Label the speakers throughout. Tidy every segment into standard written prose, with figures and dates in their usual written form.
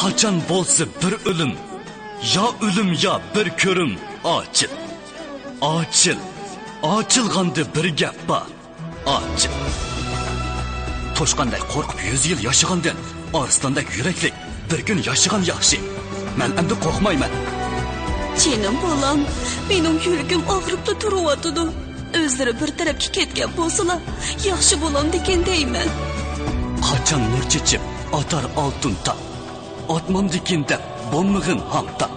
Speaker 1: Qachon bo'lsa bir o'lim, yo o'lim yo bir ko'rim, ochil. Ochil. Ochilganda bir gap bor. Ochil. Toshqanday qo'rqib 100 yil yashagandan, arslonday yuraklik bir kun yashagan yaxshi. Men endi qo'rqmayman.
Speaker 2: Canım bolam, benim yüragim ağrıp da duruyordu. Özleri bir tarafga ketgan bo'lsalar, yaxshi bo'lam degan deyman.
Speaker 1: Qachon nur chechib, atar oltin taq. Otmam degan deb, bo'lmag'in hamta.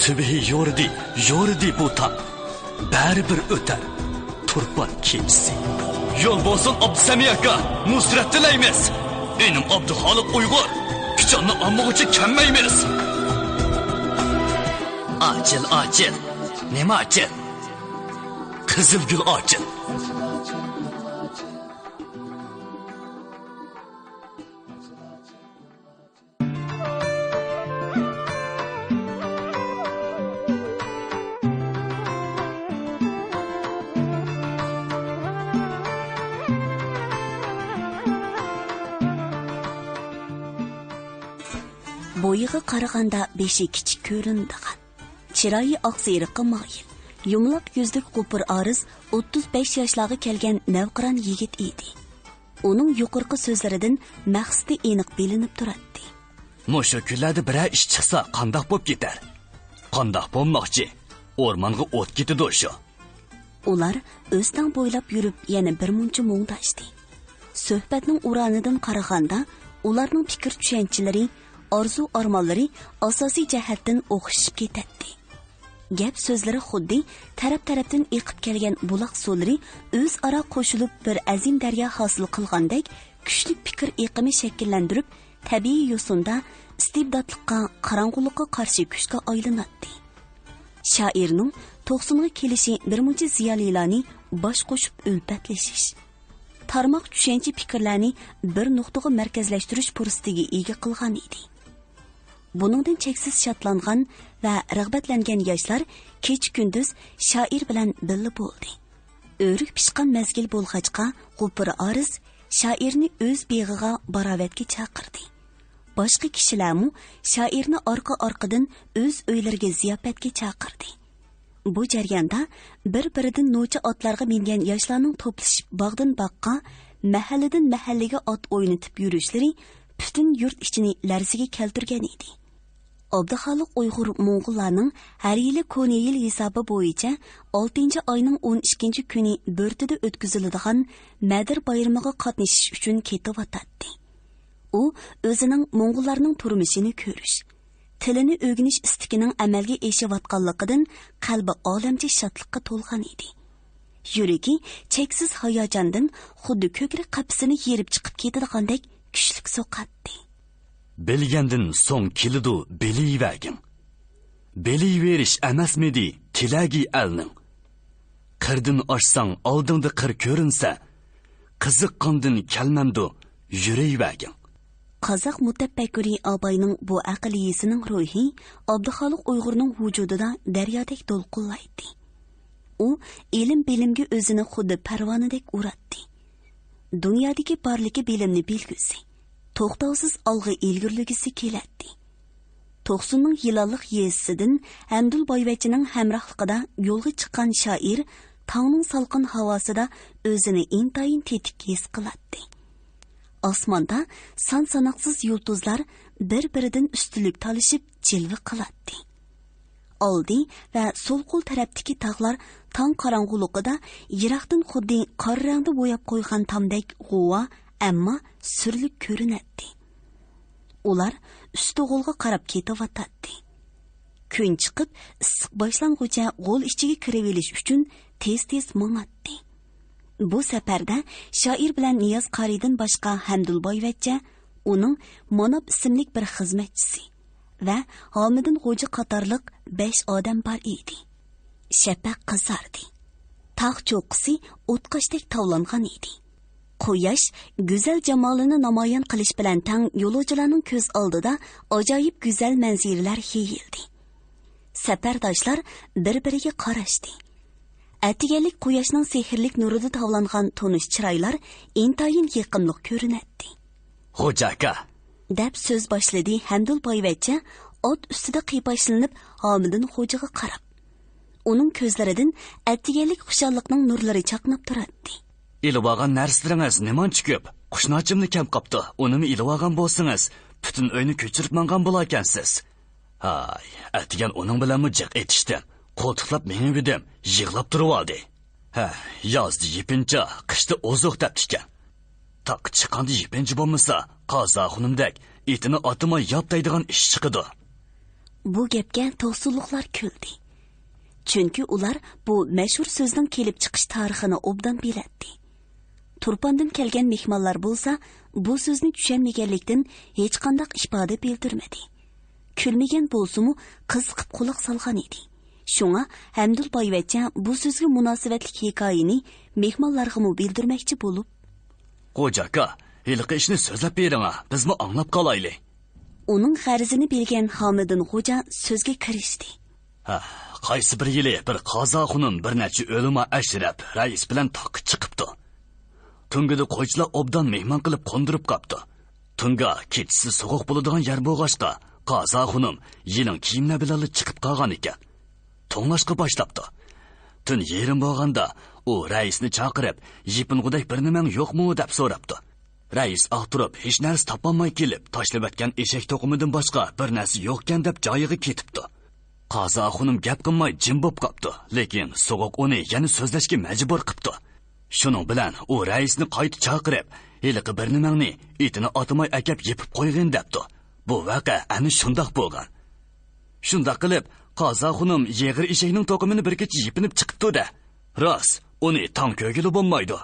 Speaker 1: Subhi yordi bu taq. Bari bir o'tar. Turpan kechsi. Yo'l bo'lsin Abdusami aka, nusrat tilaymiz. Benim Abduxoliq Uyg'ur, pichonni ammog'icha kammaymiz. Açıl. Nima açıl? Qizilgul açıl.
Speaker 2: Boyığı qaraganda beshi kichik ko'rindigan. Chiroyi oqsiriqqa moyil. Yumloq yuzlik qo'pir ariz 35 yoshlarga kelgan navqiron yigit edi. Uning yuqorqi so'zlaridan maqsadi aniq bilinib turadi.
Speaker 1: Mushu kunlarda biror ish chiqsa, qandoq bo'lib ketar? Qandoq bo'lmoqchi? O'rmonga o't ketadi shu.
Speaker 2: Ular o'stan bo'ylab yurib, yana bir muncha mungdashdi. Suhbatning uranidan qaraganda, ularning fikr tushanchalari, orzu armonlari asosiy jihatdan o'xshashib ketadi. Gap so'zlari xuddi taraf-tarafdan eqib kelgan buloq suvlari o'zaro qo'shilib bir azim daryo hosil qilgandek kuchli fikr eqimi shakllantirib, tabiiy yo'sinda istibdodlikqa, qorong'ulikqa qarshi kuchga aylanadi. Shoirning 90ga kelishi bir muncha ziyolilarni bosh qo'shib ulfatlashish, tarmoq tushuncha fikrlarni bir nuqtaga markazlashtirish fursatiga ega qilgan edi. Buningdan cheksiz shodlangan va rag'batlangan yoshlar kech-kunduz shoir bilan birga bo'ldi. O'rik pishqan mazgil bo'lg'achqa qo'pir ariz shoirni o'z beg'iga barovatga chaqirdi. Boshqa kishilarmu shoirni orqa-orqadan o'z uylariga ziyofatga chaqirdi. Bu jarayonda bir-biridan nocha otlarga mingan yoshlarning to'plashib bog'dan boqqa, mahalladan mahallaga ot o'ynatib yurishlari butun yurt ichini larziga keltirgan edi. Abduxoliq Uyg'ur Mo'ng'ullarning har yili koni yil hisobi bo'yicha 6-oyning 12-kuni Bo'rtida o'tkaziladigan Madir bayramiga qatnashish uchun ketayotdi. U o'zining Mo'ng'ullarning turmushini ko'rish, tilini o'rganish istikining amalga oshayotganligidan qalbi olamcha shodlikqa to'lgan edi. Yuragi cheksiz hayajondan xuddi ko'krak qapsini yerib chiqib ketadigandek kuchlik so'qatdi.
Speaker 1: Bilgandan so'ng kelidu beliyvergin. Beliyverish emasmidi tilagi elning. Qirdin ochsang oldingda qir ko'rinsa, qiziqqandan kelmamdu yurayvergin.
Speaker 2: Qozoq mutafakkiri Abayning bu aqliyisining ruhi Abduxoliq Uyg'urning vujudida daryodek to'lqinlaydi. U ilm bilimga o'zini xuddi parvonadek uratdi. Dunyodagi barligi bilimni bilgusi, to'xtovsiz olg'a ilgirligisi keladi. 90ning yilonliq yesidan Hamdul Boyvachining hamrohligida yo'lga chiqqan shoir tongning salqin havosida o'zini intayin tetik his qiladi. Osmonda son-sanoqsiz yulduzlar bir-biridan ustunlik talishib jilva qiladi. Oldi va so'l qo'l tarafdagi tog'lar tong qorong'uligida yiroqdan xuddi qor rangda bo'yab qo'ygan tomdek g'uva, ammo surlik ko'rinadi. Ular ustug'ulga qarab ketayotdi. Kun chiqib, issiq boshlanguncha g'o'l ichiga kirib olish uchun tez-tez mong'atdi. Bu safarda shoir bilan Niyoz Qaridan boshqa Hamdul Boyvacha, uning Monob ismli bir xizmatchisi va Homidin Xo'ja qatorliq 5 odam bor edi. Shafaq qizardi. Tog' cho'qqisi o'tqashdek tovlangan edi. Quyosh go'zal jamolini namoyon qilish bilan tang yo'lovchilarning ko'z oldida ajoyib go'zal manziralar yeyildi. Safardoshlar bir-biriga qarashdi. Atiganlik quyoshning sehrlik nurida tovlangan tonish chiroylar intayin yaqinlik ko'rinadi.
Speaker 1: Xo'ja aka,
Speaker 2: deb so'z boshladi Hamdul boyvachcha ot ustida qiypashlanib Homidin xo'jaga qarab. Uning ko'zlaridan attiganlik xushalliqning nurlari chaqnab turardi.
Speaker 1: İlvagan narslaringiz nimancha ko'p? Qushnochimni kam qopdi. Unimi ilvagan bo'lsangiz, butun uyni ko'chirib mangan bo'larkansiz. Hay, atgan uning bilanmi jiq etishdi. Qo'ltiqlab meni bidim, yig'lab turib oldi. Ha, yozdi yipincha, qishda ozuq deb tikan. Taq chiqandi yipinchi bo'lmasa, Qoza xonimdek etini otimay yaptaydigan ish chiqidi.
Speaker 2: Bu gapga to'g'suluqlar kuldi. Chunki ular bu mashhur so'zning kelib chiqish tarixini obdan biladi. Turpandan kelgan mehmonlar bo'lsa, bu so'zni tushunmaganlikdan hech qanday ifoda bildirmadi. Kulmagan bo'lsa-mu, qiziqib quloq solgan edi. Shunga Hamdul boyvachcha bu so'zga munosabatli hikoyani mehmonlarga mu bildirmoqchi bo'lib,
Speaker 1: "Xo'jaka, hiliqi ishni so'zlab bering, bizmi anglab qolaylik."
Speaker 2: Uning g'arizini bilgan Homidin xo'ja so'zga kirishdi.
Speaker 1: Ha, qaysi bir yili bir Qoza xonim bir necha o'lima ashrab rais bilan taqib chiqibdi. Tungida qo'ychilar obdan mehmon qilib qondirib qapti. Tunga kechisi sovuq bo'ladigan yer bo'lg'ashqa, Qoza xonim yilin kiyimlar bilan chiqib qolgan ekan. To'nglashqa boshlabdi. Tun yerim bo'lganda u raisni chaqirib, yiping'udek bir nimang yo'qmi deb so'rabdi. Rais o'tirib, hech narsa topolmay kelib, tashlab o'tgan eshak to'qumidan boshqa bir narsa yo'qkan deb joyiga ketibdi. Qoza xonim gap qilmay jim bo'lib qopti, lekin so'g'oq uni yana so'zlashga majbur qilibdi. Shuning bilan u raisni qayta chaqirib, "Hiliqi bir nimangni etini otimay akab yepib qo'ygin" debdi. Bu vaqa ana shundoq bo'lgan. Shundoq qilib, Qoza xonim yeg'ir eshakning to'qimini bir kecha yepinib chiqibdi-da. Rost, uni tong ko'gili bo'lmaydi.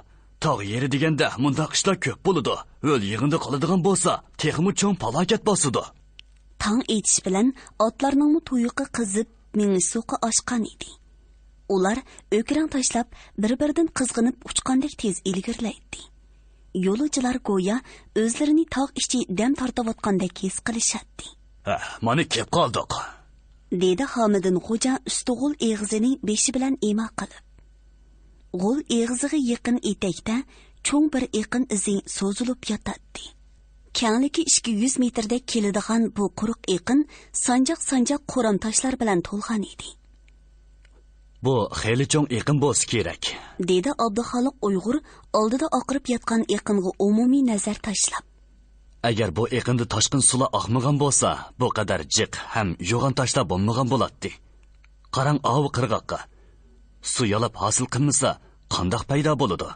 Speaker 1: Tog' yeri deganda mundaq ishlar ko'p bo'ladi. O'l yig'inda qoladigan bo'lsa, texmi cho'ng falokat bosudi.
Speaker 2: Tong etish bilan otlarning tuyuqi qizib, minisuqi oshgan edi. Ular o'kirang tashlab, bir-biridan qizg'inib uchqandek tez ilgirlaydi. Yo'lovchilar go'yo o'zlarini tog' ichi dam tortayotgandek his qilishadi.
Speaker 1: "Ha, mana kelib qoldik",
Speaker 2: dedi Homidin xo'ja ustug'ul eg'izini beshi bilan imo qilib. G'ul eg'iziga yaqin etakda cho'ng bir eqin izi so'zilib yotadi. Kengligi 200 metrda keladigan bu quruq eqin sanjaq qo'ram toshlar bilan to'lgan edi.
Speaker 1: "Bu xeyli cho'ng eqin bo'lsa kerak",
Speaker 2: dedi Abduxoliq Uyg'ur oldida oqirib yotgan eqinga umumiy nazar tashlab.
Speaker 1: "Agar bu eqinda toshqin sular oqmagan bo'lsa, bu qadar jiq ham yo'g'on toshlar bo'lmagan bo'ladi. Qarang ovi qirg'oqqa. Su yalab hosil qilmasa, qandoq paydo bo'ladi?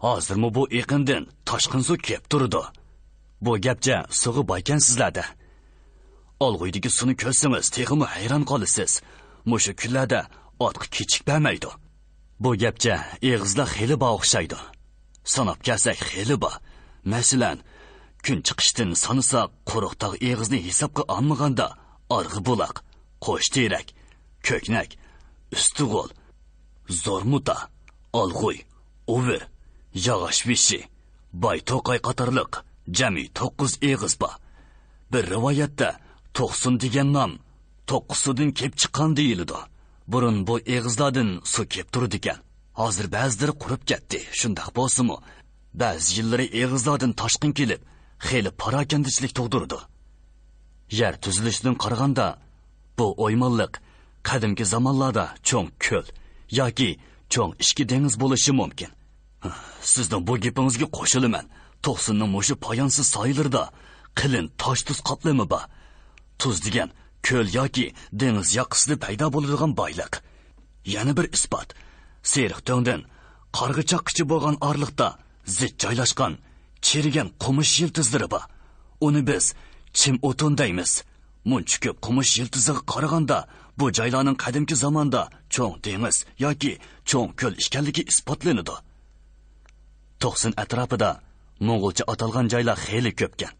Speaker 1: Hozirmi bu eqindan toshqin suv kelib turdi. Bu gapcha sug'i boykansizlarda. Olg'uydagi suvni ko'rsangiz, texmi hayron qolasiz. Mushu kunlarda otqi kechik bermaydi. Bu gapcha eg'izlar xeli bor o'xshaydi. Sanab kelsak xeli bor. Masalan, kun chiqishdan sanasa quruq tog' eg'izni hisobga olmaganda Arg'i buloq, Qo'shterak, Ko'knak, Ustug'ul, Zo'rmuta, Olg'uy, Uvi, Yog'ochvishi, Bayto'qay qatorliq jami 9 eg'iz bor. Bir rivoyatda 90 degan nom 9 suvdan kelib chiqqan deyiladi. Burun bu eg'izlardan suv kelib turdi ekan. Hozir ba'zilari qurib ketdi. Shundoq bo'lsa-mu, ba'zi yillari eg'izlardan toshqin kelib, xeyli parokandichilik tug'dirdi. Yer tuzilishidan qaraganda, bu o'ymonliq qadimgi zamonlarda cho'ng ko'l yoki cho'ng ichki dengiz bo'lishi mumkin. Sizning bu gapingizga qo'shilaman. To'qsinning mushu poyonsiz soylarida qilin tosh tuz qoplami bor. Tuz degan ko'l yoki dengiz yoqasida paydo bo'ladigan boyliq. Yana bir isbot. Seriqto'ngdan qarg'ichoqqichi bo'lgan orliqda zich joylashgan chirigan qumush yiltizlari bor. Uni biz chim o'tin deymiz. Muncha ko'p qumush yiltiziga qaraganda bu joylarning qadimki zamonda cho'ng dengiz yoki cho'ng ko'l ekanligi isbotlanadi. To'qsin atrofida Mo'ng'ulcha atalgan joylar xeyli ko'pkan.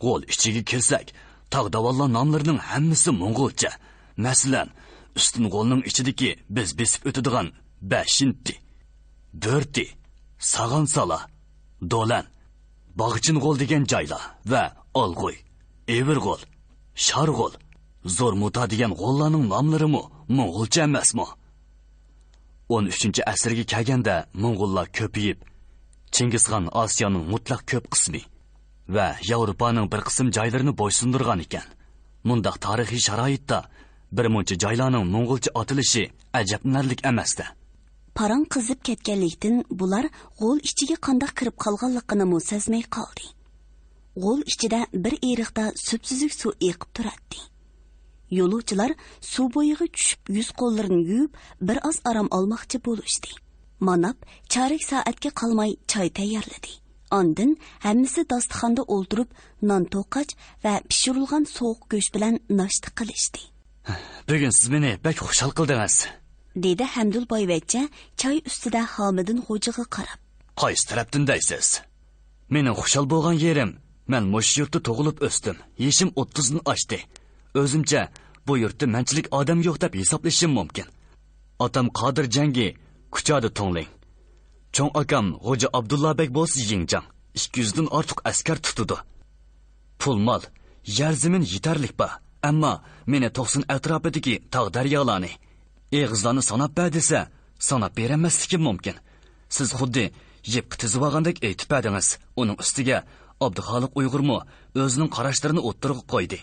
Speaker 1: Qo'l ichiga kelsak, tog'davollar nomlarining hammasi Mo'ng'ulcha. Masalan, Usting'olning ichidagi biz besib o'tadigan Bashinti, Dörti, Sag'ansala, Do'lan, Bog'chingo'l degan joylar va Olg'uy, Evirg'o'l, Sharg'o'l, Zo'rmuta degan g'ollarning nomlarimi Mo'ng'ulcha emasmi? 13-asrga kelganda Mo'ng'ullar ko'payib, Chingizxon Osiyoning mutlaq ko'p qismi, va Yevropaning bir qism joylarini bo'ysundirgan ekan. Mundaq tarixiy sharoitda bir muncha joylarning mo'ng'ulcha otilishi ajablanarlik emasdi.
Speaker 2: Parang qizib ketganlikdan bular g'o'l ichiga qandoq kirib qolganligini sezmay qoldi. G'o'l ichida bir eriqda supsuzuk suv eqib turadi. Yo'lovchilar suv bo'yiga tushib yuz qo'llarini yuvib bir oz aram olmoqchi bo'lishdi. Manab chorak soatga qolmay choy tayyorladi. Ondan hammasi dasturxonda o'ltirib non to'qach va pishirilgan sovuq go'sht bilan noshta qilishdi.
Speaker 1: Bugun siz meni bek xushal qildingiz,
Speaker 2: dedi Hamdul boyvachcha choy ustida Hamidin xo'jaga qarab.
Speaker 1: Qaysi tarafdan deysiz? Mening xushal bo'lgan yerim, men mush yurtda tug'ilib o'sdim. Yeshim 30 ni oshdi. O'zimcha bu yurtda manchilik odam yo'q deb hisoblashim mumkin. Otam Qodir jangi kuchada to'ngling. Cho'ng akam Xo'ja Abdullabek bo'lsa Yingjang 200 dan ortiq askar tutudi. Pul mol, yer zamin yetarlik ba, ammo meni 90 atrofidagi tog' daryolarni, eg'izlarni sanab ber desa, sanab beramasligim mumkin. Siz xuddi yeb tizib olgandek aytib berdingiz. Uning ustiga Abduxoliq Uyg'urmi o'zining qarashlarini o'ttirib qo'ydi.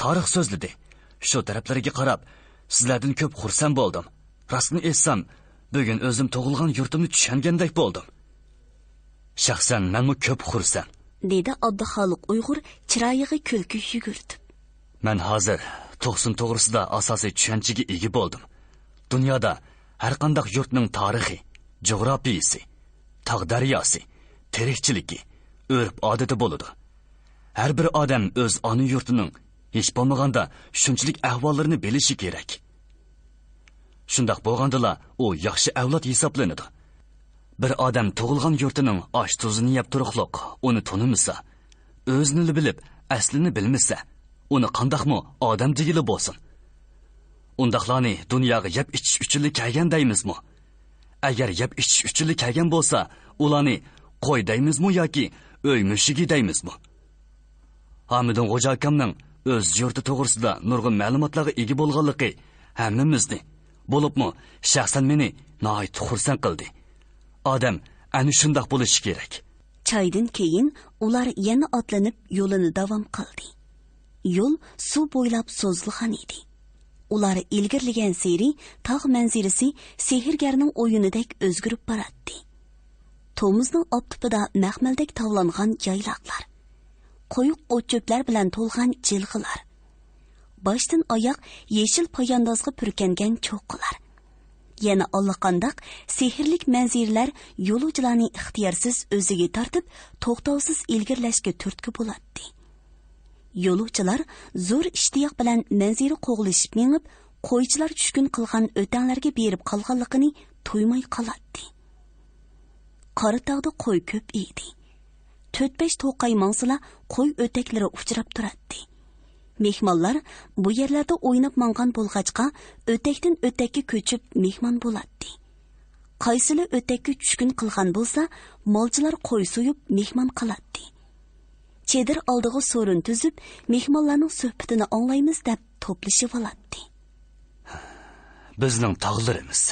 Speaker 1: Tarix so'zladi. Shu taraflarga qarab, sizlardan ko'p xursand bo'ldim. Rostini aytsam, bugun o'zim tug'ilgan yurtimni tushungandek bo'ldim. Shaxsan menmi ko'p xursand,
Speaker 2: dedi Abduxoliq Uyg'ur chiroyiga kulki yugurtib.
Speaker 1: Men hozir 90 to'g'risida asosiy tushunchaga ega bo'ldim. Dunyoda har qanday yurtning tarixi, jo'grafiyasi, tog' daryosi, tirikchiligi, urf-odati bo'ladi. Har bir odam o'z ona yurtining hech bo'lmaganda shunchalik ahvollarini bilishi kerak. Shundaq bo'lgandala u yaxshi avlod hisoblanadi. Bir odam tug'ilgan yurtining osh-tuzini yeb turuqliq, uni tunimasa, o'zini bilib, aslini bilmasa, uni qandaqmi odam deyili bo'lsin. Undaqlarni dunyoga yeb ichish uchun kelgan deymizmi? Agar yeb ichish uchun kelgan bo'lsa, ularni qo'y deymizmi yoki o'y mushigi deymizmi? Hamidin Xo'ja akamning o'z yurti to'g'risida nurg'un ma'lumotlarga ega bo'lganligi hammamizni, bo'libmi shaxsan meni nihoyat xursand qildi. Odam ana shundoq bo'lishi kerak.
Speaker 2: Choydan keyin ular yana otlanib yo'lini davom qildi. Yo'l suv bo'ylab so'zilgan edi. Ular ilgirlagan seri tog' manzirasi sehrgarning o'yinidek o'zgarib boradi. Tomuzning optipida maxmaldek tavlangan yayloqlar, qo'yiq o'cho'plar bilan to'lgan jilg'ilar, boshdan oyoq yeshil poyandozga purkangan cho'qqilar. Yana allaqandaq sehrlik manzirlar yo'lovchilarni ixtiyorsiz o'ziga tortib, to'xtovsiz ilgirlashga turtki bo'ladi. Yo'lovchilar zo'r ishtiyoq bilan manzira qo'g'lishib mengib, qo'ychilar tushkun qilgan o'tanlarga berib qolganligini to'ymay qoladi. Qoratog'da qo'y ko'p edi. 4-5 to'qay mansila qo'y o'taklari uchrab turadi. Mehmonlar bu yerlarda o'ynab mangan bo'lg'achqa o'takdan o'takka ko'chib mehmon bo'ladi. Qaysili o'takka tushkun qilgan bo'lsa, molchilar qo'y so'yib mehmon qiladi. Chedir oldiga so'rin tuzib, mehmonlarning suhbatini anglaymiz deb to'plashib oladi.
Speaker 1: Bizning tog'larimiz,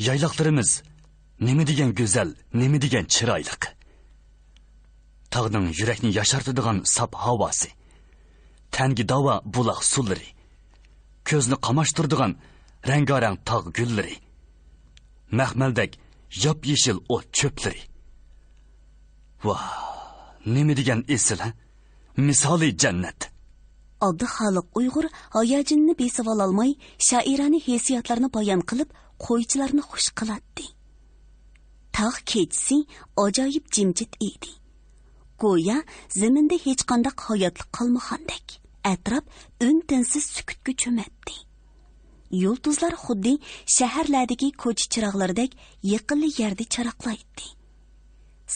Speaker 1: yayloqlarimiz nima degan go'zal, nima degan chiroyli. Tog'ning yurakni yashartiradigan sap havosi, tangi dava buloq suvlari, ko'zni qamashtiradigan rangarang tog' gullari, maxmaldek yop-yeshil o't cho'plari. Vah, nima degan esil, misoli jannat.
Speaker 2: Abduxoliq Uyg'ur hayojonini besib ololmay, shoirani hissiyotlarini bayon qilib, qo'ychilarni xush qiladi. Tog' kechisi ajoyib jimjit edi. Go'yo zaminda hech qanday hayotlik qolmagandek, atrof un-tinsiz sukutga cho'madi. Yulduzlar xuddi shaharlardagi ko'cha chiroqlaridek yaqinli yerda charaqlaydi.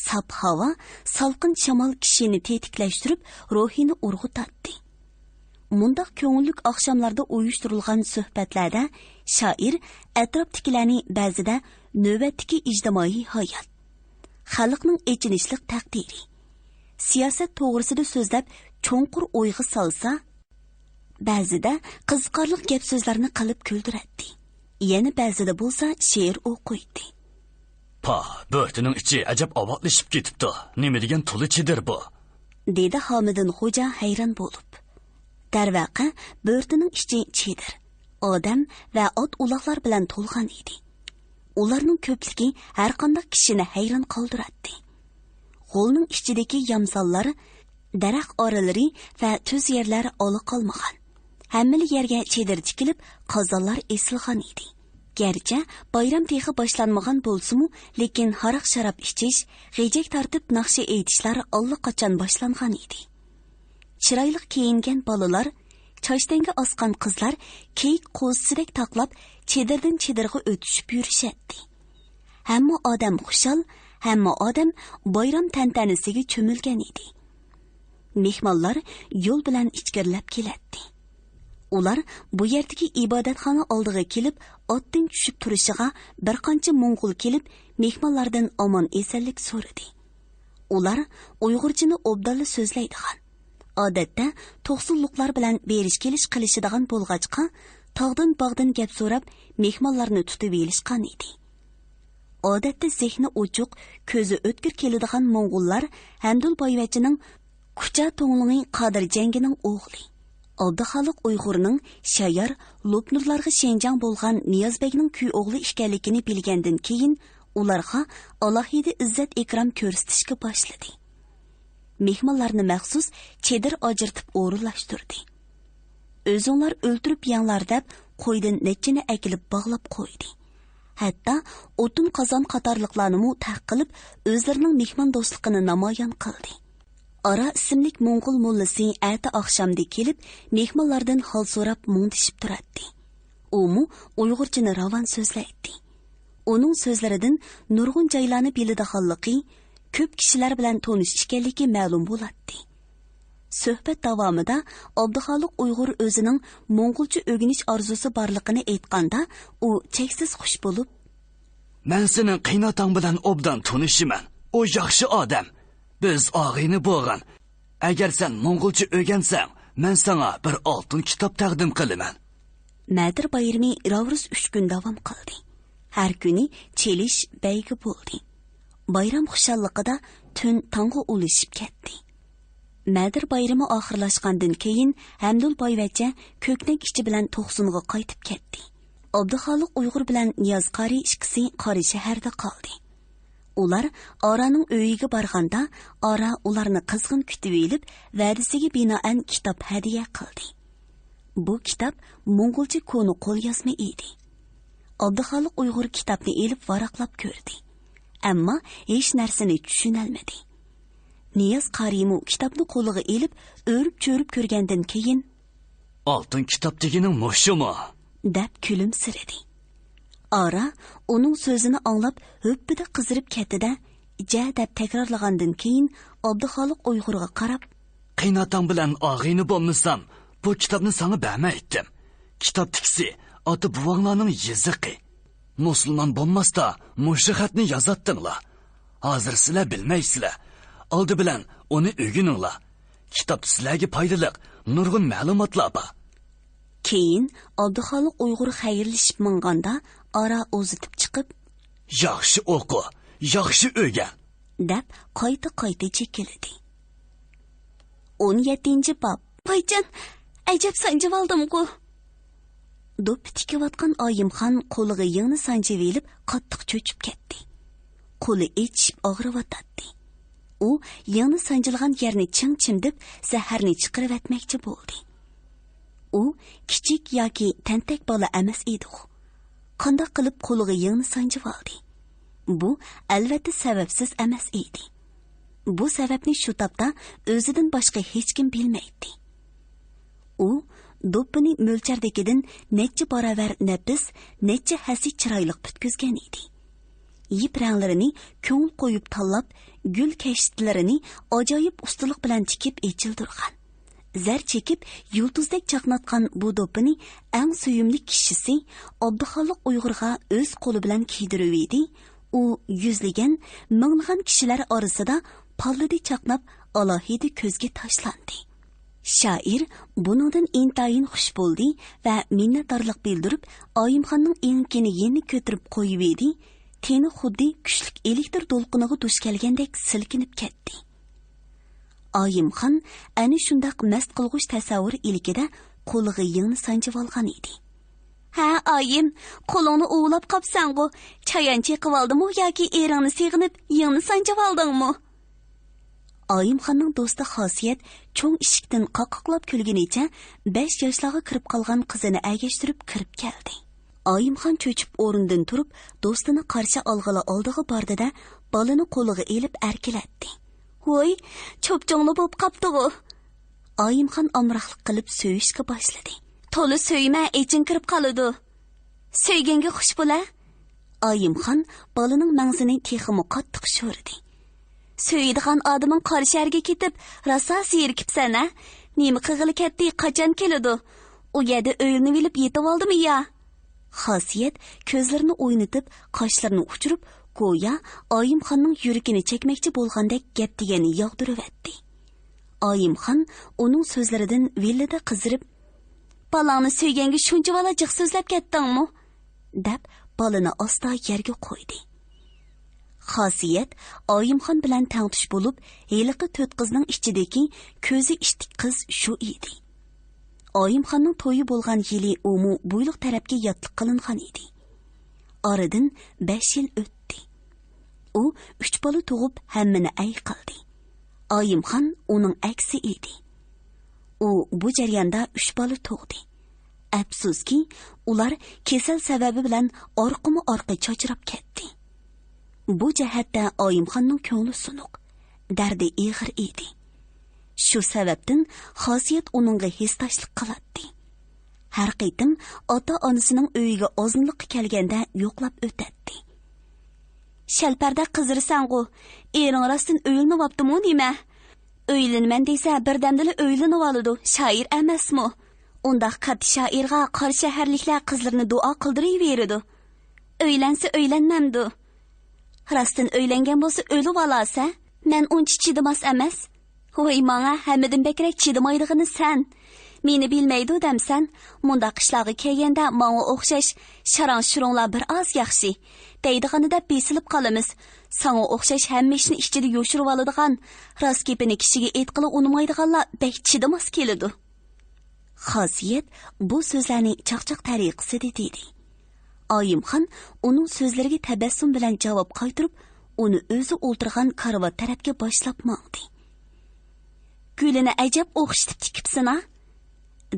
Speaker 2: Sap havo, salqin shamol kishini tetiklashtirib, ruhini urg'utadi. Mundaq ko'ngillik oqshomlarda uyushtirilgan suhbatlarda shoir atrofdagilarni ba'zida navbatdagi ijtimoiy hayot, xalqning echinishlik taqdiri, siyosat to'g'risida so'zlab cho'nqur o'yga solsa, ba'zida qiziqarli gap so'zlarni qilib kuldiradi. Yana ba'zida bo'lsa she'r o'qiydi.
Speaker 1: Pa, bo'rtining ichi ajab ovoqlashib ketibdi. Nima degan tulichidir bu?
Speaker 2: dedi Hamidin xo'ja hayron bo'lib. Darvaqa, bo'rtining ichi chedir, odam va ot uloqlar bilan to'lgan edi. Ularning ko'pligi har qanday kishini hayron qoldiradi. G'olning ichidagi yamsallar, daraxt oralari va tuz yerlar oli qolmagan. Hammali yerga chedir tikilib, qozonlar esilgan edi. Gerçi bayram texi boshlanmagan bo'lsa-mu, lekin haraq sharab ichish, g'ejak tartib naqshi aytishlar allaqachon boshlangan edi. Chiroyli kiyingan bolalar, choshtanga osgan qizlar keyik qo'zisidek taqlab, chedirdan chedirga o'tishib yurishadi. Hamma odam xushal, hamma odam bayram tantanasiga cho'milgan edi. Mehmonlar yo'l bilan ichkirilab keladi. Ular bu yerdagi ibodatxona oldiga kelib, otdan tushib turishiga bir qancha mo'ng'ul kelib, mehmonlardan omon esanlik so'radi. Ular Uyg'urchani obdalla so'zlaydigan. Odatda to'qsonliqlar bilan berish kelish qilishadigan bo'lg'achqa, tog'dan bog'dan gap so'rab, mehmonlarni tutib elishgan edi. Odatda zehni ochiq, ko'zi o'tkir keladigan mo'ng'ullar Hamdul boyvachining Kucha to'nglining Qodir jangining o'g'li. Abduxoliq Uyg'urning Shayar Lopnurlarga Shenjang bo'lgan Niyozbekning kuy o'g'li ekanligini bilgandan keyin ularga alohida izzat ikrom ko'rsatishga boshladi. Mehmonlarni maxsus chedir ajirtib o'rinlashtirdi. O'zinglar o'ltirib yanglar deb qo'ydan nechini akilib bog'lab qo'ydi. Hatto o'tin qozon qatorliqlarni mu taqilib o'zlarining mehmon do'stligini namoyon qildi. Ara ismlik Mo'ng'ul mullasi ati oqshamda kelib, mehmonlardan hol so'rab mungtishib turadi. U mu Uyg'urchani ravon so'zlaydi. Uning so'zlaridan nurg'un joylarni biladiganligi, ko'p kishilar bilan tonish ekanligi ma'lum bo'ladi. Suhbat davomida Abduxoliq Uyg'ur o'zining Mo'ng'ulcha o'rganish orzusi borligini aytganda, u cheksiz xush bo'lib,
Speaker 1: "Men sening qiynotang bilan obdan tonishiman. O yaxshi odam. Biz og'ini bo'lgan. Agar sen Mo'ng'ulcha o'rgansang, men sana bir oltin kitob taqdim qilaman."
Speaker 2: Madir bayrami Ravruz 3 kun davom qildi. Har kuni chelish baygi bo'ldi. Bayram xushalligida tun tongga ulashib ketdi. Madir bayrami oxirlashgandan keyin Hamdul boyvacha ko'knak ichi bilan To'qsunga qaytib ketdi. Abduxoliq Uyg'ur bilan Niyoz qari ikkisi qori shaharda qoldi. Ular Oraning uyiga borganda, Ora ularni qizg'in kutib elib, va'dasiga binoan kitob hadiya qildi. Bu kitob Mo'ng'ulcha ko'ni qo'lyozma edi. Abduxoliq Uyg'ur kitobni elib varaqlab ko'rdi. Ammo hech narsani tushunolmadi. Niyoz qarimu kitobni qo'liga elib, o'rib-cho'rib ko'rgandan keyin,
Speaker 1: "Oltin kitob deganing mushumi?"
Speaker 2: deb kulimsiradi. Ora uning so'zini anglab ho'ppida qizirib ketdi-da, "Ja" deb takrorlagandan keyin Abduxoliq Uyg'urga qarab,
Speaker 1: "Qiynotang bilan og'ini bo'lmasam, bu kitobni sana bermaydim. Kitob tikisi ota buvanglarning yiziqi. Musulmon bo'lmasda mushu xatni yozatdinglar. Hozir sizlar bilmaysizlar. Oldi bilan uni o'rganinglar. Kitob sizlarga foydali, nurg'un ma'lumotlar bor."
Speaker 2: Keyin Abduxoliq Uyg'ur xayrlashib minganda, Ora o'zitib chiqib,
Speaker 1: "Yaxshi o'qi, yaxshi o'rgan"
Speaker 2: deb qayta chekildi. 17-bob. "Qaychan, ajab sanjib oldim-ku." Do'ppi tikayotgan Oyimxon qo'liga yengni sanjib elib, qattiq cho'chib ketdi. Qo'li echib og'riyotdi. U yengni sanjilgan yerni ching-chimdib, zaharni chiqarib etmoqchi bo'ldi. U kichik yoki tentak bola emas edi. Qanday qilib qo'liga yengni sanjib oldi? Bu albatta sababsiz emas edi. Bu sababni shu topda o'zidan boshqa hech kim bilmaydi. U do'ppini mo'lchardagidan necha barobar nafis, necha hasi chiroyliq bitkizgan edi. Yip ranglarini ko'ngil qo'yib tanlab, gul kashtlarini ajoyib ustilik bilan tikib echildirgan. Zar chekib yulduzdek chaqnatgan bu do'ppini eng suyumli kishisi Abduxoliq Uyg'urga o'z qo'li bilan kiydirib edi. U yuzlagan, minglagan kishilar orasida pallidi chaqnab, alohida ko'zga tashlandi. Shoir buningdan intayin xush bo'ldi va minnatdorlik bildirib, Oyimxonning inkini yeni ko'tirib qo'yib edi. Teni xuddi kuchlik elektr to'lqiniga duch kelgandek silkinib ketdi. Oyimxon ana shundaq mast qilg'ush tasavvur ilkida qo'liga yengni sanjib olgan edi. Ha, oyim, qo'lingni o'g'lab qopsan-ku. Chayanchi qivoldimi yoki eringni seg'inib yengni sanjib oldingmi? Oyimxonning do'sti Xosiyat cho'ng eshikdan qoqoqlab kulgunicha 5 yoshlarga kirib qolgan qizini agashtirib kirib keldi. Oyimxon cho'chib o'rnidan turib, do'stini qarshi olg'ila oldiga bordida bolani qo'liga elib erkilatdi. "Voy, cho'pchongli bo'p qapti-ku." Oyimxon omroqlik qilib so'yishga boshladi. "To'li so'yma, echin kirib qoladi. So'yganga xush bo'la." Oyimxon bolaning mangzini teximi qattiq sho'rdi. "So'ydigan odaming qarsharga ketib, rosa sirkibsan-a? Nima qilg'ili ketdi, qachon keladi? U yerda o'yinib olib yetib oldimi ya?" Xosiyat ko'zlarini o'ynatib, qoshlarini uchirib, go'yo Oyimxonning yuragini chekmoqchi bo'lgandek gap degani yog'dirib-etdi. Oyimxon uning so'zlaridan villada qizirib, "Balani so'yganga shuncha valajiq so'zlab ketdingmi?" deb bolani asta yerga qo'ydi. Xosiyat Oyimxon bilan tangtush bo'lib, heliqi 4 qizning ichidagi ko'zi ishtik qiz shu edi. Oyimxonning to'yi bo'lgan yili umu bo'yliq tarafga yotliq qilingan edi. Oradan 5 yil o'tdi. U 3 bola tug'ib, hammani ay qildi. Oyimxon uning aksi edi. U bu jarayonda 3 bola tug'di. Afsuski, ular kasal sababi bilan orqama-orqa cho'chirab ketdi. Bu jihatda Oyimxonning ko'ngli sunuq, dardi ig'ir edi. Shu sababdan Xosiyat uningga hesdashlik qiladi. Har qaytim ota-onasining uyiga ozunliqqa kelganda yo'qlab o'tadi. "Shalparda qizirsan-ku, ering rostdan o'ylanibaptimi nima? O'ylanman desa birdamdala o'ylanib oladi, shoir emasmi? Undaq katta shoirga qarshi shaharliklar qizlarini duo qildiraveradi. O'ylansa o'ylanmamdi. Rostdan o'ylangan bo'lsa o'lib olasa, men uncha chidamas emas. Voy, menga hammadan bekrak chidamaydig'ini sen. Meni bilmaydi demsan, mundaq qishlarga kelganda menga o'xshash sharang-shurunglar bir oz yaxshi. Deydig'ini deb besilib qolamiz. Sanga o'xshash hamma ishni ichida yo'shirib oladigan, rost gapini kishiga aytqili unmaydiganlar bek chidamas keladi. Xosiyat bu so'zlarni chaqchaq tariqasida dedi. Oyimxon uning so'zlariga tabassum bilan javob qaytirib, uni o'zi o'ltirgan karavot tarafga boshlab mangdi. "Gulini ajab o'xshitib tikibsina?"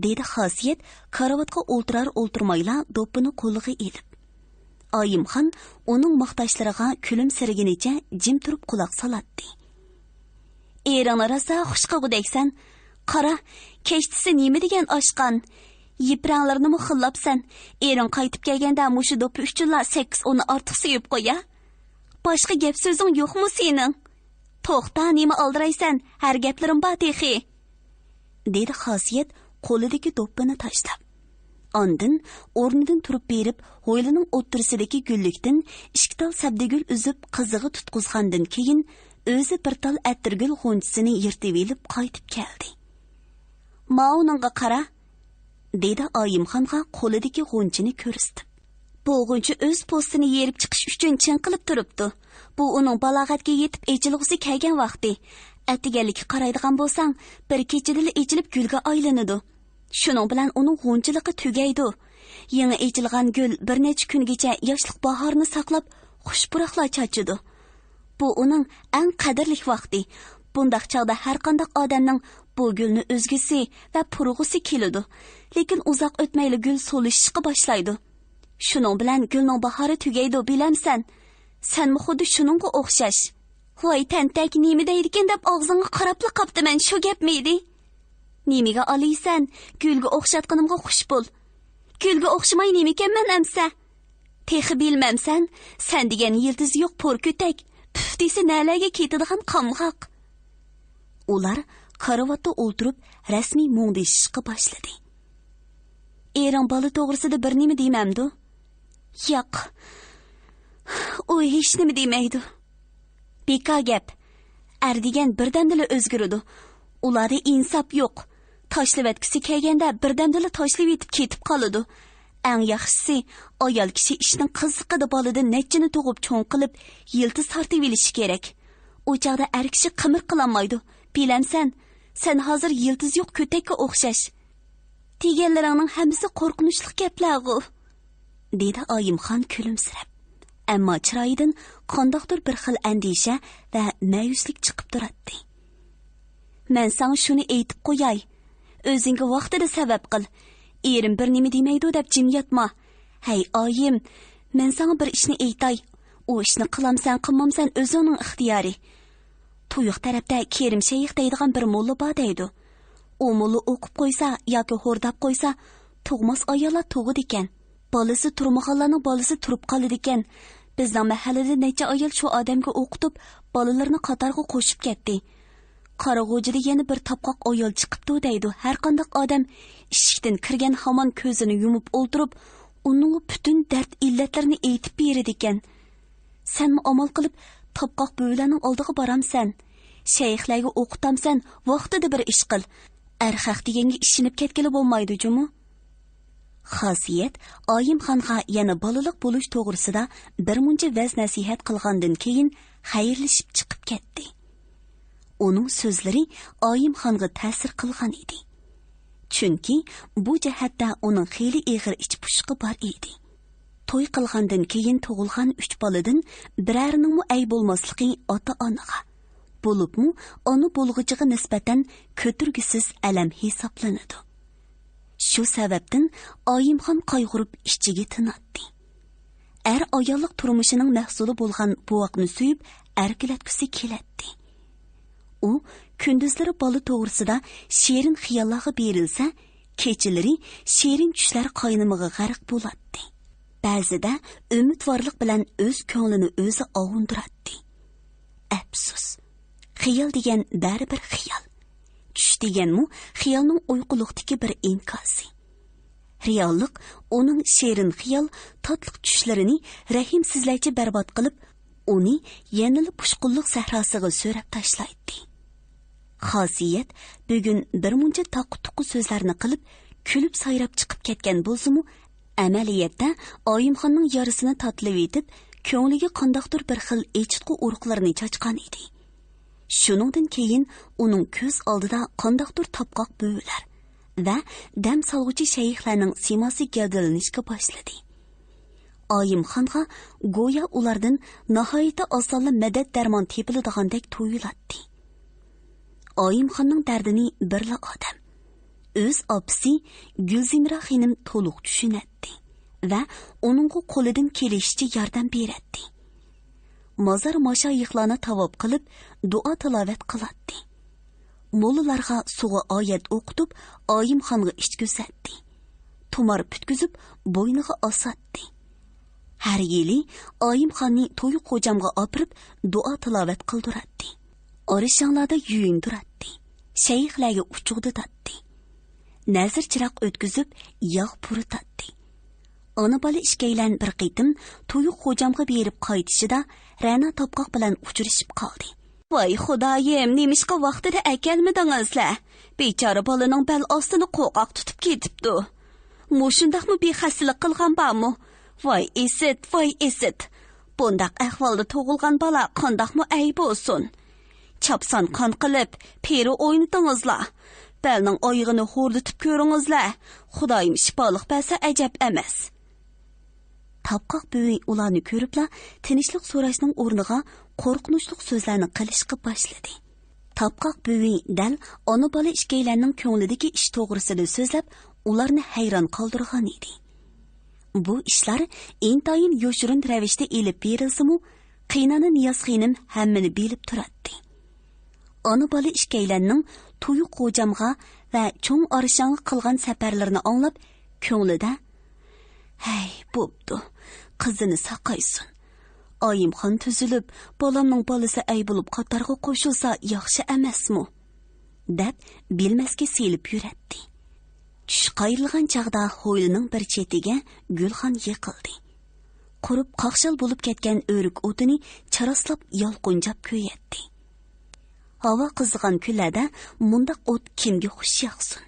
Speaker 2: dedi Xosiyat karavotga o'ltirar-o'ltirmayla do'ppini qo'liga elib. Oyimxon uning maqtashlariga kulimsiragunicha jim turib quloq soladi. "Eringni rosa xush qilgudeksan. Qara, kechtisi nima degan oshqan? Yipranglarni muxillabsan. Ering qaytib kelganda mushu do'ppi uchunla 8-10 ortiq suyib qo'ya. Boshqa gap so'zing yo'qmi sening? To'xta, nima oldiraysan? Har gaplarim bor texi." dedi Xosiyat qo'lidagi do'ppini tashlab. Ondan o'rnidan turib berib, ho'ylining o'ttirisidagi gullikdan 2 tal sabdagul uzib qizig'i tutqizgandan keyin o'zi bir tal attirgul g'unchisini yirtib olib qaytib keldi. "Mauningga qara", dedi Oyimxonga qo'lidagi g'unchini ko'rsatib. "Bu g'unchi o'z postini yerib chiqish uchun chinqilib turibdi. Bu uning balog'atga yetib echilg'usi kelgan vaqti. Atiganlikka qaraydigan bo'lsang, bir kechada echilib gulga aylanadi. Shuning bilan uning g'unchiligi tugaydi. Yangi echilgan gul bir necha kungacha yoshlik bahorni saqlab, xushpuroqlar chochidi. Bu uning eng qadrli vaqti. Bundaq chog'da har qanday odamning bu gulni o'zgisi va purug'isi keladi. Lekin uzoq o'tmayli gul so'lishishga boshlaydi. Shuning bilan gulning bahori tugaydi, bilamsan. Senmi xuddi shuningga o'xshash. Voy, tantak nima deydigan deb og'zingga qarabli qaptiman, shu gapmidi? Nimiga olaysan? Gulga o'xshatganimga xush bo'l. Gulga o'xshamay nima ekanman amsa? Texi bilmamsan, sen degan yildiz yo'q po'rko'tak. Puf desa nalarga ketadigan qamg'oq. Ular karavotda o'ltirib rasmiy mungdishishga boshladi. "Ering bola to'g'risida bir nima deymamdi?" "Yo'q. U hech nima demaydi." "Beka gap. Er degan birdamdala o'zgaradi. Ularda insof yo'q. Tashlavatgisi kelganda birdamdala tashlab yetib ketib qoladi. Eng yaxshisi, ayol kishi ishning qiziqida boladan nechini tug'ib cho'ng qilib, yiltiz tortib olishi kerak. U chog'da er kishi qimir qilolmaydi. Bilemsen, sen hazır yıldız yok kötekka o'xshash. Deganlaringning hammasi qo'rqinchli gaplar-ku, dedi Oyimxon kulimsirab. Ammo chiroyidan qandoqdir bir xil andisha va ma'yuslik chiqib turadi. Men sana shuni aytib qo'yay. O'zingga vaqtida sabab qil. Erim bir nima demaydi deb jim yotma. Hey oyim, men sana bir ishni aytay. O ishni qilamsan, qilmamsan o'zingning ixtiyori. Tuyuq tarafda Kerim shayx deydigan bir molla bor deydi. O molla o'qib qo'ysa yoki xo'rdab qo'ysa, tug'mas ayollar tug'idi ekan. Bolasi turmaganlarning bolasi turib qoladi ekan. Bizning mahallada necha ayol shu odamga o'qitib, bolalarni qatorga qo'shib ketdi. Qarag'o'jida yana bir tapqoq ayol chiqibdi deydi. Har qanday odam eshikdan kirgan hamon ko'zini yumib o'ltirib, uning butun dard illatlarini aytib beradi ekan. Senmi amal qilib tapqoq bo'ylarning oldiga boramsan. Shayxlarga o'qitamsan, vaqtida bir ish qil. Arxaq deganga ishinib ketgili bo'lmaydi, jumu. Xosiyat Oyimxonga yana bolalik bo'lish to'g'risida bir muncha vaz nasihat qilgandan keyin xayrlashib chiqib ketdi. Uning so'zlari Oyimxonga ta'sir qilgan edi. Chunki bu jihatda uning xeyli ig'ir ichpushqi bor edi. To'y qilgandan keyin tug'ilgan 3 boladan birarining ay bo'lmasligi ota-onaga, bo'libmi ona bo'lg'ichiga nisbatan ko'turgisiz alam hisoblanadi. Shu sababdan Oyimxon qayg'urib ishchiga tinatdi. Ayollik turmushining mahsuli bo'lgan buvoqni suyib arkilatkusi keladi. U kunduzlari bola to'g'risida sherin xiyollarga berilsa, kechalari sherin tushlar qaynimiga g'arq bo'ladi. Ba'zida umidvorlik bilan o'z ko'nglini o'zi ovundiradi. Afsus, xiyol degan baribir xiyol. Tush deganmi xiyolning uyquliqdagi bir inkosi. Reallik uning sherin xiyol tatliq tushlarini rahimsizlarcha barbod qilib, uni yanili pushqulliq sahrosiga so'rab tashlaydi. Xosiyat bugun bir muncha taqqutuqqu so'zlarni qilib, kulib sayrab chiqib ketgan bo'lsa-mu, amaliyatda Oyimxonning yarısini tatlib etib, ko'ngliga qandoqdir bir xil echitqu urug'larini chachqan edi. Shuningdan keyin uning ko'z oldida qandoqdir tapqoq bo'ylar va dam solg'uchi shayxlarning siymosi gavdalanishga boshladi. Oyimxonga go'yo ulardan nihoyatda osonla madad darmon tepiladigandek tuyuladi. Oyimxonning dardini birla odam, o'z opisi Gulzimra xonim to'liq tushunadi va uning qo'lidan kelishicha yordam beradi. Mozar mashayiqlarni tavob qilib, duo tilovat qiladi. Mollalarga suvi oyat o'qitib, Oyimxonga ichgizadi. Tumar putkizib, bo'yniga osatdi. Har yili Oyimxonni to'y xo'jamga opirib, duo tilovat qildiradi. Orishanglarda yuyindiradi. Shayxlarga uchug'ditadi. Nazir chiroq o'tkizib, yog' puritadi. Ona bola ishkaylan bir qitim to'y xo'jamga berib qaytishida Rana topqoq bilan uchrashib qoldi. Voy xudoyim, nemishqa vaqtida akelmidingizlar? Bechora bolaning bel ostini qo'qoq tutib ketibdi. Mushundaqmi bexaslik qilgan bormi? Voy esit. Bundaq ahvolda tug'ilgan bola qandoqmi ayb bo'lsin? Chapson qon qilib, peri o'ynadingizlar. Belning oyig'ini xo'rdatib ko'ringizlar. Xudoyim shifoliq bersa ajab emas. Tapqoq bo'yi ularni ko'ribla tinchlik so'rashning o'rniga qo'rqinchli so'zlarni qilishga boshladi. Tapqoq bo'yi dal ona bola ishkaylarning ko'nglidagi ish to'g'risida so'zlab, ularni hayron qoldirgan edi. Bu ishlar intayin yoshirin ravishda elib berilsa-mu, qiynani Niyoz xonim hammani bilib turadi. Ona bola ishkaylarning tuyuq xo'jamga va cho'ng orishanga qilgan safarlarini anglab, ko'nglida "Hey, bo'pti. Qizini saqaysin. Oyimxon tuzilib, bolamning bolasi ay bo'lib qatorga qo'shilsa yaxshi emasmi?" deb bilmasga selib yuradi. Tush qayrilgan chaqda hovlining bir chetiga Gulxon yiqildi. Qurib qaqshal bo'lib ketgan o'rik o'tini charaslab yolqinjab ko'yatdi. Havo qizigan kunlarda mundaq o't kimga xush yoqsin?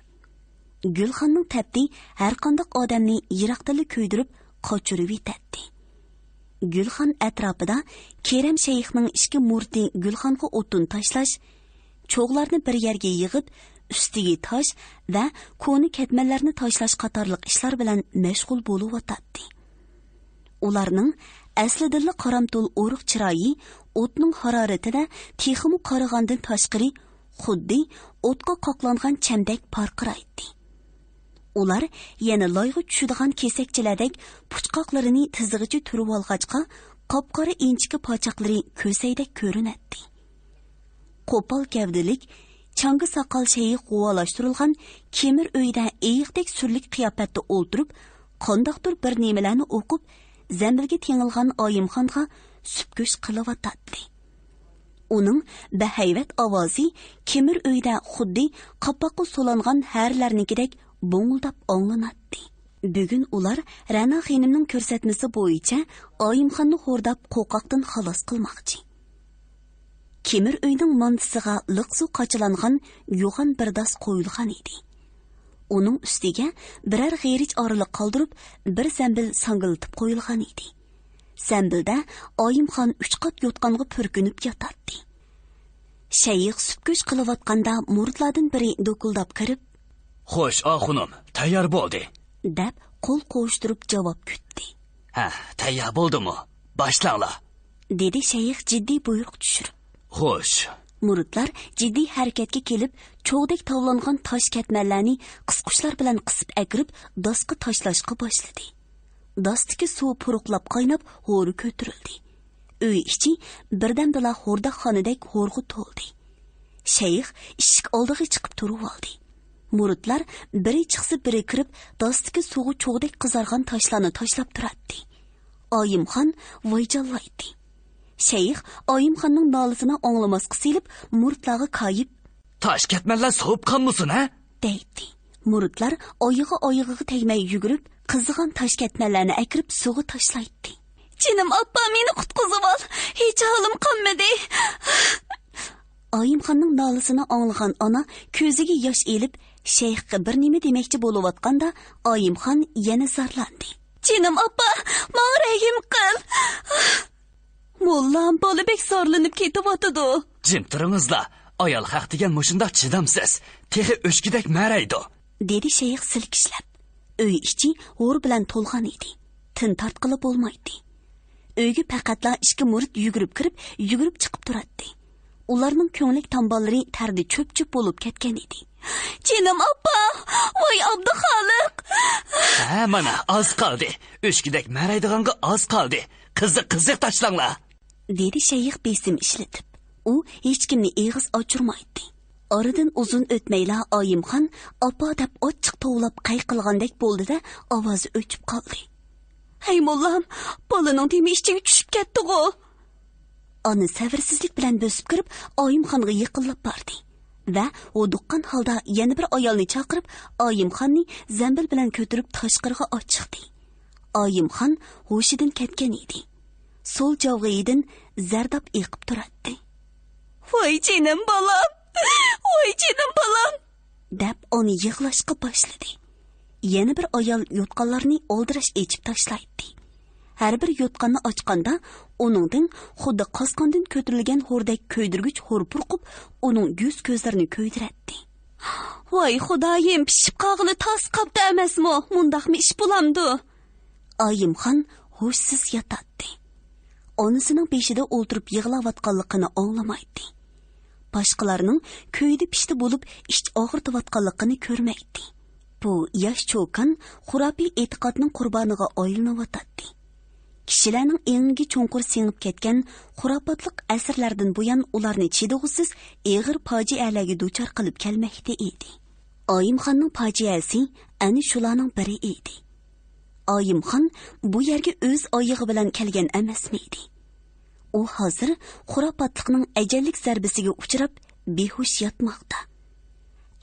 Speaker 2: Gulxonning tabdi har qanday odamni yiroqdili ko'ydirib qochirib etadi. Gulxon atrofida Kerem shayxning ishki murti Gulxonga o'tin tashlash, cho'g'larni bir yerga yig'ib, ustiga tosh va ko'ni ketmanlarni tashlash qatorliq ishlar bilan mashg'ul bo'lib o'tadi. Ularning aslidilla qaramtul o'riq chiroyi o'tning haroratida texmi qarigandan tashqari xuddi o'tga qoqlangan chamdak parqiraydi. Ular yana loyga tushadigan kesakchilardek puchqoqlarini tizig'icha turib olg'achqa qop-qora inchki pochoqlari ko'saydek ko'rinadi. Qo'pol gavdilik, changi soqol shayi quvalashtirilgan kemir uyda eyiqdek surlik qiyofatda o'ltirib, qandoqdir bir nimalarni o'qib, zambilga tengilgan Oyimxonga supkush qilyotadi. Uning bahayvat ovozi kemir uyda xuddi qapoqqa solangan harlarnikidek bo'ngildab anglanadi. Bugun ular Ra'no xonimning ko'rsatmasi bo'yicha Oyimxonni xo'rdab qo'qoqdan xalos qilmoqchi. Kemir uyning montisiga liqsu qachilangan yo'g'on bir dos qo'yilgan edi. Uning ustiga biror g'erich oraliq qoldirib, bir zambil sangiltib qo'yilgan edi. Zambilda Oyimxon 3 qat yotqanga purkinib yotadi. Shayx supkush qilayotganda murtlardan biri do'kuldab kirib,
Speaker 1: "Xo'sh, oxunim, tayyor bo'ldi"
Speaker 2: deb qo'l qo'shtirib javob kutdi.
Speaker 1: "Ha, tayyor bo'ldimi? Boshlanglar"
Speaker 2: dedi shayx jiddiy buyruq tushirib.
Speaker 1: "Xo'sh."
Speaker 2: Muritlar jiddiy harakatga kelib, cho'g'dek tovlangan tosh katmanlarni qisqushlar bilan qisib agirib, dasga tashlashga boshladi. Dasdagi suv puruqlab qaynab, ho'ri ko'tarildi. Uy ichi birdan bila xo'rda xonadek ho'rg'i to'ldi. Shayx eshik oldiga chiqib turib oldi. Muritlar biri chiqsa biri kirib, dasdagi suvga cho'g'dek qizargan toshlarni tashlab turadi. Oyimxon voyjallaydi. Shayx Oyimxonning nolasini anglamasqa silib, muritlarga qayib,
Speaker 1: "Tosh katmanlar sovib qolmasin, ha?"
Speaker 2: deydi. Muritlar oyig'iga tegmay yugurib, qizigan tosh katmanlarni akirib suvga tashlaydi. "Jinim oppa, meni qutqizib ol. Hech holim qolmadi." Oyimxonning nolasini anglagan ona ko'ziga yosh elib, shayxga bir nima demoqchi bo'layotganda, Oyimxon yana zarlandi. "Jinim oppa, menga rahim qil." "Mollam, bolabek zorlanib ketyapti."
Speaker 1: "Jim turingizlar. Ayol haq degan mushundoq chidamsiz. Texi o'shkidek maraydi" dedi
Speaker 2: shayx silkishlab. Uy ichi g'o'r bilan to'lgan edi. Tin tartqili bo'lmaydi. Uyga faqatla 2 murid yugurib kirib, yugurib chiqib turadi. Ularning ko'nglik tamballari tardi cho'p-cho'p bo'lib ketgan edi. "Jinim oppa, voy Abduxoliq."
Speaker 1: "Ha, mana oz qoldi. O'shkidek maraydiganga oz qoldi. Qiziq tashlanglar" dedi shayx besim ishlatib. U hech kimni eg'iz ochirmaydi. Oradan uzun o'tmayla Oyimxon oppa deb ochiq tovlab qayqilgandek bo'ldi-da, ovozi o'chib qoldi. "Hey mollam, bolaning temi ichiga tushib ketdi-ku." Ona sabrsizlik bilan bosib kirib, Oyimxonga yiqilib bordi va o'duqqan holda yana bir ayolni chaqirib, Oyimxonni zambil bilan ko'tarib tashqariga ochiqdi. Oyimxon hushidan ketgan edi. Sol javg'iyidan zardab eqib turadi. "Voy jinim bolam, voy jinim bolam" deb uni yig'lashga boshladi. Yana bir ayol yotqanlarni oldirash echib tashlaydi. Har bir yotqanni ochganda, uningdan xuddi qosqondan ko'tarilgan xo'rdak ko'ydirgich xo'rpurqib, uning yuz ko'zlarini ko'ydiradi. "Voy xudoyim, pishib qog'ili tas qopda emasmi? Mundaqmi ish bo'lamdi?" Oyimxon hushsiz yotadi. Onasining beshida o'ltirib yig'layotganligini anglamaydi. Boshqalarning ko'ydi pishdi bo'lib ish og'irtayotganligini ko'rmaydi. Bu yosh cho'kan xurafiy e'tiqodning qurboniga aylanayotadi. Kishilarning engiga cho'nqur singib ketgan xurofotlik asrlardan buyon ularni chidog'isiz eg'ir fojialarga duchor qilib kelmoqda edi. Oyimxonning fojiasi ana shularning biri edi. Oyimxon bu yerga o'z oyig'i bilan kelgan emasmidi. U hozir xurofotlikning ajallik zarbasiga uchrab behush yotmoqda.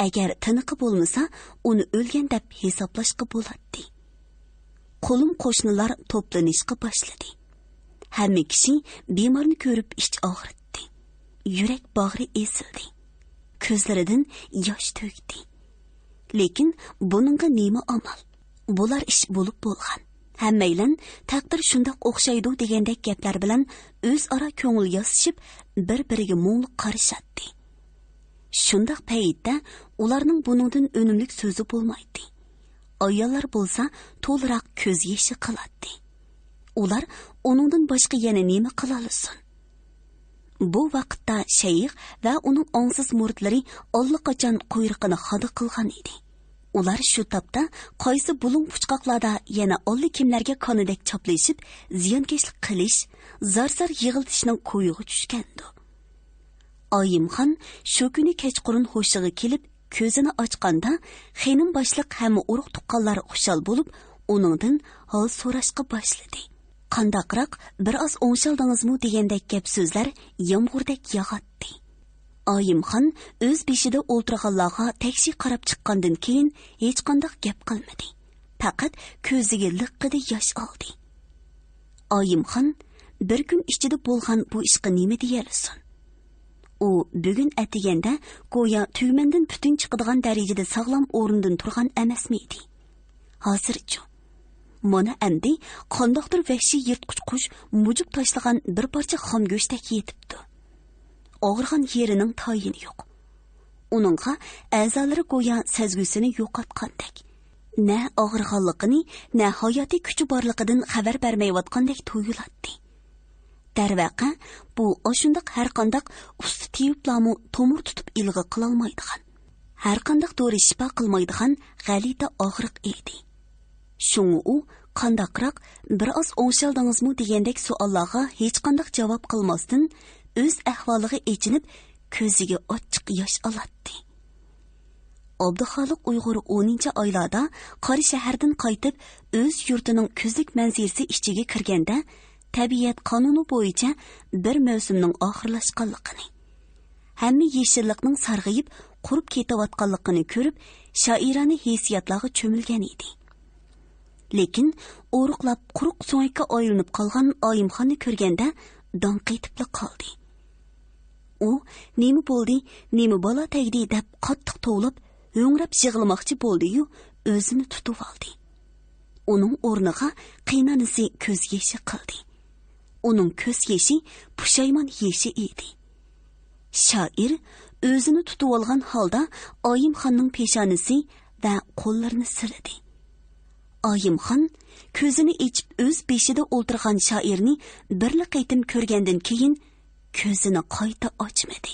Speaker 1: Agar tiniqi bo'lmasa, uni o'lgan deb hisoblashga bo'ladi. Qo'lim qo'shnilar to'planishga boshladi. Hamma kishi bemorni ko'rib ich og'ritdi. Yurak bag'ri esildi. Ko'zlaridan yosh to'kdi. Lekin buningga nima amal? Bular ish bo'lib bo'lgan. Hammaylan taqdir shundoq o'xshaydi degandek gaplar bilan o'zaro ko'ngil yozishib, bir-biriga mo'nglik qarashadi.
Speaker 2: Shundaq paytda ularning buningdan önümlük so'zi bo'lmaydi. Ayollar bo'lsa to'liroq ko'z yeshi qiladi. Ular uningdan boshqa yana nima qila olsin? Bu vaqtda shayx va uning ongsiz muridlari allaqachon quyruqini xoda qilgan edi. Ular shu topda qaysi bulung puchqoqlarda yana olli kimlarga qonidek choplashib, ziyonkashlik qilish, zarsar yig'iltishning ko'yiga tushgandi. Oyimxon shu kuni kechqurun hushiga kelib, ko'zini ochganda, xenim boshliq hamma urug' tuqqanlar xushal bo'lib, uningdan hol so'rashga boshladi. Qandaqroq bir oz o'ngshaldingizmi degandek gap so'zlar yomg'irdak yog'atdi. Oyimxon o'z beshida o'ltirganlarga takshi qarab chiqqandan keyin hech qanday gap qilmadi. Faqat ko'ziga liqqida yosh oldi. Oyimxon bir kun ichida bo'lgan bu ishga nima deyarsin? U bugun atiganda go'yo tugmandan butun chiqadigan darajada sog'lom o'rindan turgan emasmidi. Hozircha mana endi qandoqdir vahshiy yirtqich qush mujib tashlagan bir parcha xom go'shtdak yetibdi. Og'irgan yerining tayini yo'q. Uningga a'zolari go'yo sezgusini yo'qotgandek, na og'irganligini, na hayotiy kuchi borligidan xabar bermayotgandek tuyuladi. Darvaqa bu oshundaq har qandaq usti tiyiblamu tomir tutib ilg'i qilolmaydigan, har qandaq dori shifo qilmaydigan g'alita og'riq edi. Shunga u qandaqroq bir oz o'ngshaldingizmi degandek savollarga hech qandaq javob qilmasdan o'z ahvoliga echinib, ko'ziga ochiq yosh oladi. Abduxoliq Uyg'ur 10-oylarda Qori shahardan qaytib, o'z yurtining ko'zlik manzilasi ichiga kirganda, tabiat qonuni bo'yicha bir mavsumning oxirlashganligini, hamma yeshillikning sarg'ayib, qurib ketayotganligini ko'rib, shoirona hissiyotlarga cho'milgan edi. Lekin o'ruqlab quruq so'ngakka aylanib qolgan Oyimxonni ko'rganda dong qaytib qoldi. U nima bo'ldi, nima bola tegdi deb qattiq tovlab, ho'ngrab yig'lamoqchi bo'ldi-yu, o'zini tutib oldi. Uning o'rniga qiynanisi ko'z yeshi qildi. Uning ko'z yeshi pushaymon yeshi edi. Shoir o'zini tutib olgan holda Oyimxonning peshonasi va qo'llarini siladi. Oyimxon ko'zini ochib o'z beshida o'ltirgan shoirni birla qaytim ko'rgandan keyin ko'zini qayta ochmadi.